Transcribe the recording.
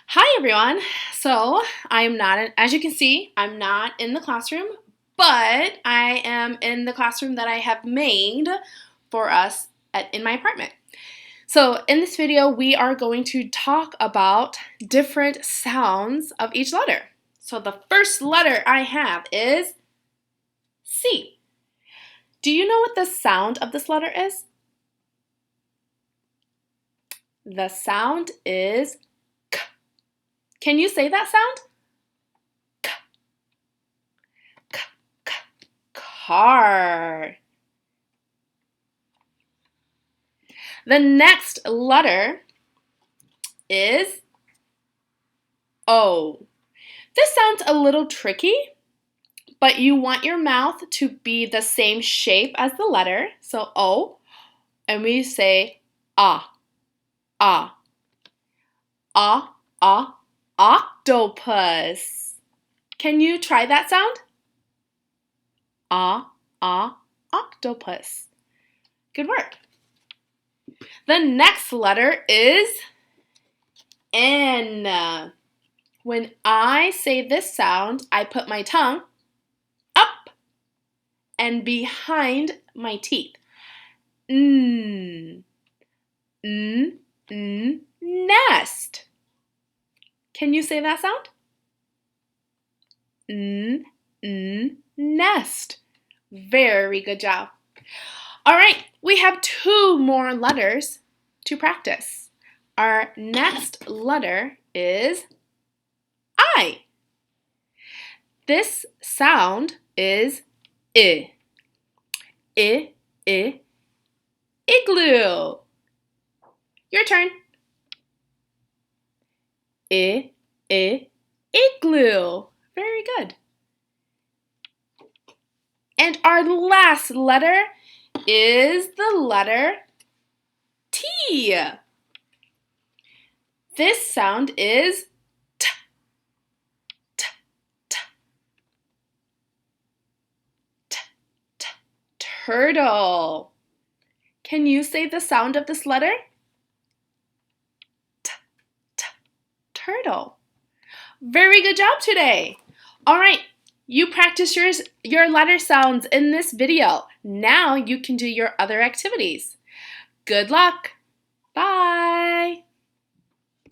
Hi everyone. So I'm not, as you can see, I'm not in the classroom, but I am in the classroom that I have made for us in my apartment. So in this video, we are going to talk about different sounds of each letter. So the first letter I have is C. Do you know what the sound of this letter is? The sound is K. Can you say that sound? K, K, K. Car. The next letter is O. This sounds a little tricky, but you want your mouth to be the same shape as the letter, so O, and we say ah, ah, ah, ah, octopus. Can you try that sound? Ah, ah, octopus. Good work. The next letter is N. When I say this sound, I put my tongue up and behind my teeth. N, n, n, nest. Can you say that sound? N, n, nest. Very good job. All right, we have two more letters to practice. Our next letter is I. This sound is I. I, I, igloo. Your turn. I, igloo. Very good. And our last letter is the letter T. This sound is T, T, T, T, T, turtle. Can you say the sound of this letter? T, T, turtle. Very good job today. All right, you practice your letter sounds in this video. Now you can do your other activities. Good luck. Bye.